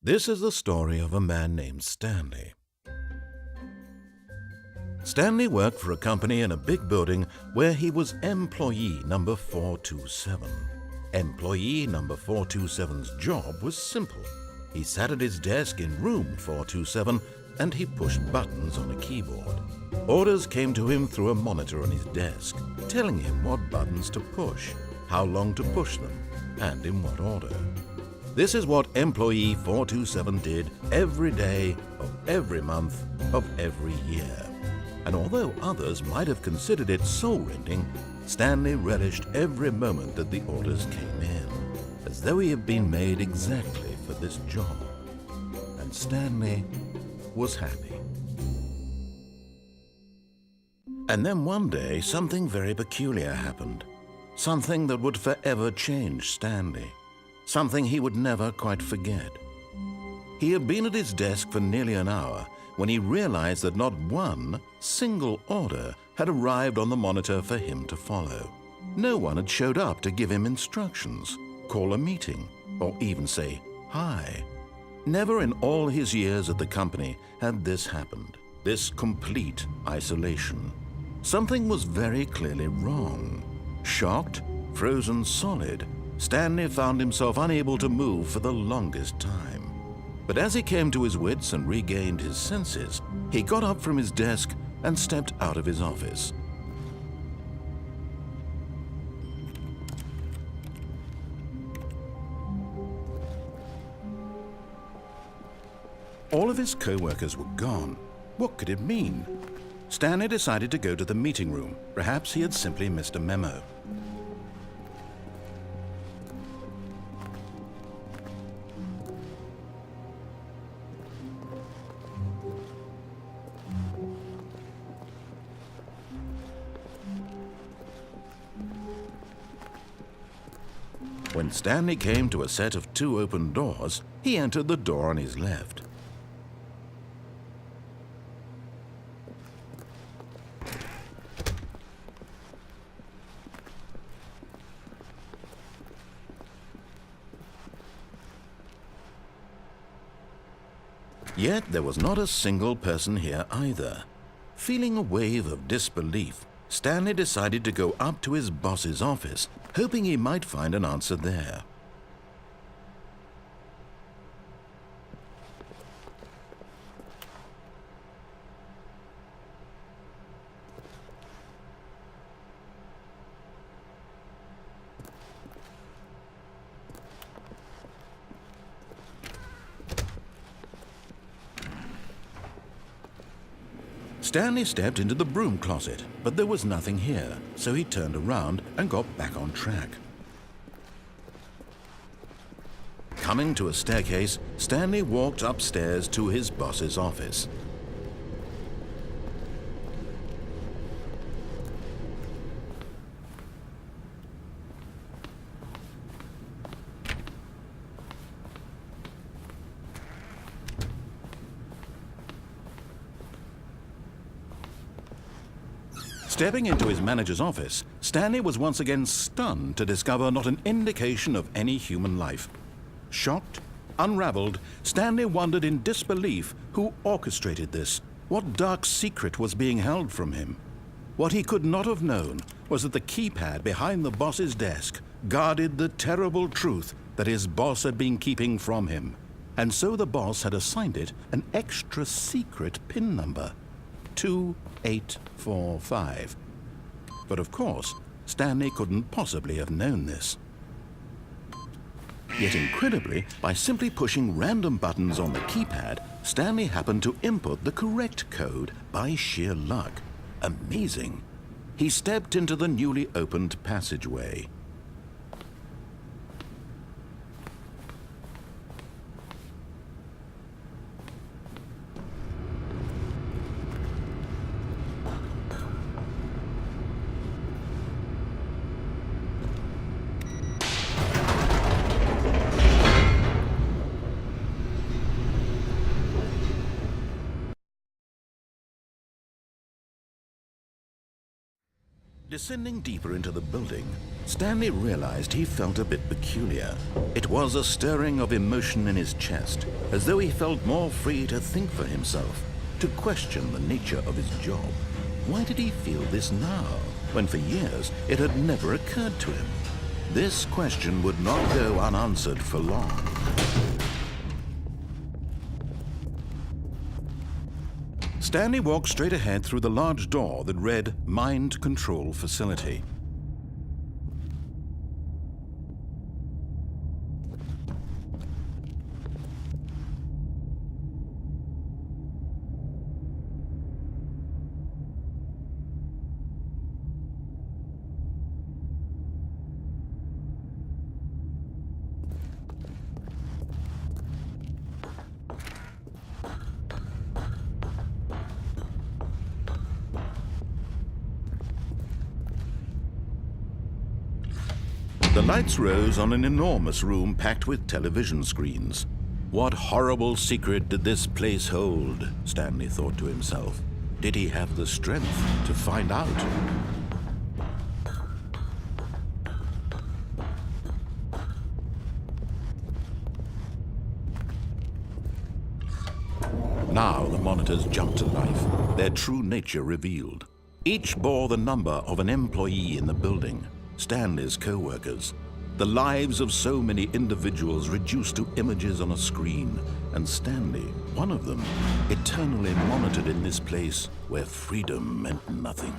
This is the story of a man named Stanley. Stanley worked for a company in a big building where he was employee number 427. Employee number 427's job was simple. He sat at his desk in room 427 and he pushed buttons on a keyboard. Orders came to him through a monitor on his desk, telling him what buttons to push, how long to push them, and in what order. This is what employee 427 did every day of every month of every year. And although others might have considered it soul-rending, Stanley relished every moment that the orders came in, as though he had been made exactly for this job. And Stanley was happy. And then one day, something very peculiar happened. Something that would forever change Stanley. Something he would never quite forget. He had been at his desk for nearly an hour when he realized that not one single order had arrived on the monitor for him to follow. No one had showed up to give him instructions, call a meeting, or even say hi. Never in all his years at the company had this happened, this complete isolation. Something was very clearly wrong. Shocked, frozen solid, Stanley found himself unable to move for the longest time. But as he came to his wits and regained his senses, he got up from his desk and stepped out of his office. All of his co-workers were gone. What could it mean? Stanley decided to go to the meeting room. Perhaps he had simply missed a memo. When Stanley came to a set of 2 open doors, he entered the door on his left. Yet there was not a single person here either. Feeling a wave of disbelief, Stanley decided to go up to his boss's office, hoping he might find an answer there. Stanley stepped into the broom closet, but there was nothing here, so he turned around and got back on track. Coming to a staircase, Stanley walked upstairs to his boss's office. Stepping into his manager's office, Stanley was once again stunned to discover not an indication of any human life. Shocked, unraveled, Stanley wondered in disbelief who orchestrated this, what dark secret was being held from him. What he could not have known was that the keypad behind the boss's desk guarded the terrible truth that his boss had been keeping from him. And so the boss had assigned it an extra secret PIN number. 2845. But of course, Stanley couldn't possibly have known this. Yet incredibly, by simply pushing random buttons on the keypad, Stanley happened to input the correct code by sheer luck. Amazing. He stepped into the newly opened passageway. Descending deeper into the building, Stanley realized he felt a bit peculiar. It was a stirring of emotion in his chest, as though he felt more free to think for himself, to question the nature of his job. Why did he feel this now, when for years it had never occurred to him? This question would not go unanswered for long. Stanley walked straight ahead through the large door that read Mind Control Facility. The lights rose on an enormous room packed with television screens. What horrible secret did this place hold? Stanley thought to himself. Did he have the strength to find out? Now the monitors jumped to life, their true nature revealed. Each bore the number of an employee in the building. Stanley's co-workers, the lives of so many individuals reduced to images on a screen, and Stanley, one of them, eternally monitored in this place where freedom meant nothing.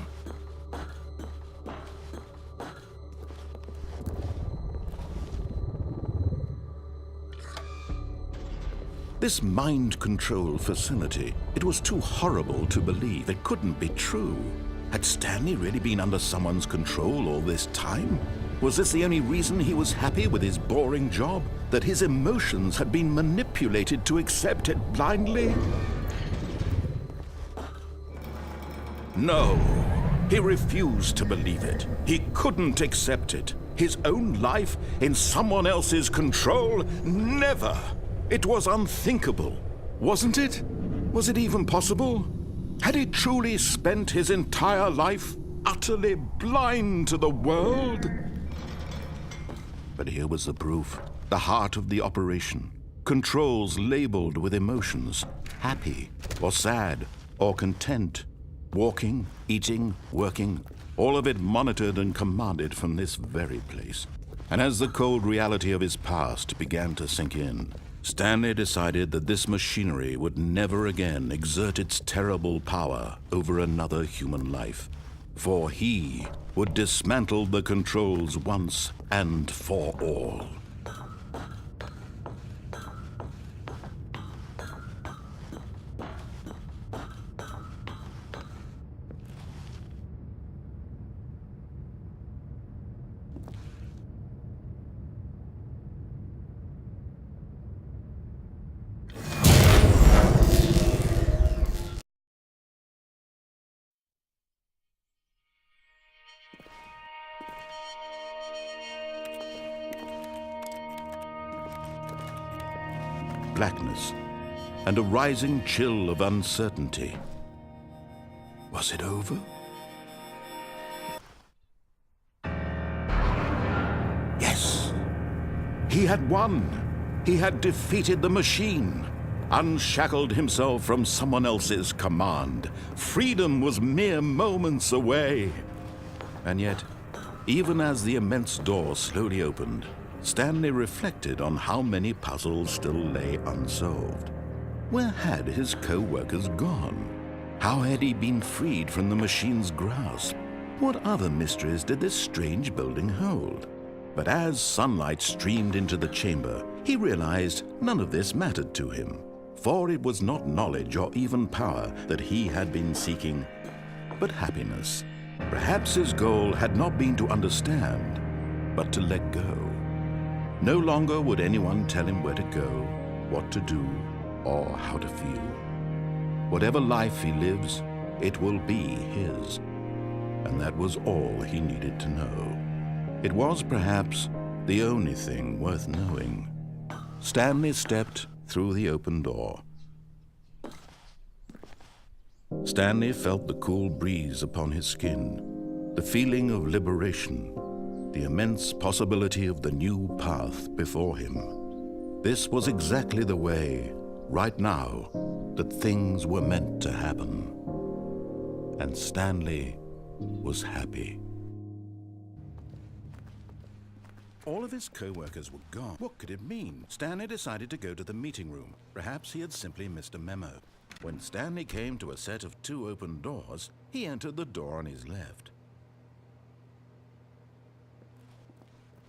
This mind control facility, it was too horrible to believe. It couldn't be true. Had Stanley really been under someone's control all this time? Was this the only reason he was happy with his boring job? That his emotions had been manipulated to accept it blindly? No, he refused to believe it. He couldn't accept it. His own life in someone else's control? Never! It was unthinkable, wasn't it? Was it even possible? Had he truly spent his entire life utterly blind to the world? But here was the proof, the heart of the operation. Controls labeled with emotions, happy or sad or content. Walking, eating, working, all of it monitored and commanded from this very place. And as the cold reality of his past began to sink in, Stanley decided that this machinery would never again exert its terrible power over another human life, for he would dismantle the controls once and for all. Blackness, and a rising chill of uncertainty. Was it over? Yes! He had won! He had defeated the machine, unshackled himself from someone else's command. Freedom was mere moments away. And yet, even as the immense door slowly opened, Stanley reflected on how many puzzles still lay unsolved. Where had his co-workers gone? How had he been freed from the machine's grasp? What other mysteries did this strange building hold? But as sunlight streamed into the chamber, he realized none of this mattered to him, for it was not knowledge or even power that he had been seeking, but happiness. Perhaps his goal had not been to understand, but to let go. No longer would anyone tell him where to go, what to do, or how to feel. Whatever life he lives, it will be his. And that was all he needed to know. It was perhaps the only thing worth knowing. Stanley stepped through the open door. Stanley felt the cool breeze upon his skin, the feeling of liberation. the immense possibility of the new path before him. This was exactly the way, right now, that things were meant to happen. And Stanley was happy. All of his co-workers were gone. What could it mean? Stanley decided to go to the meeting room. Perhaps he had simply missed a memo. When Stanley came to a set of 2 open doors, he entered the door on his left.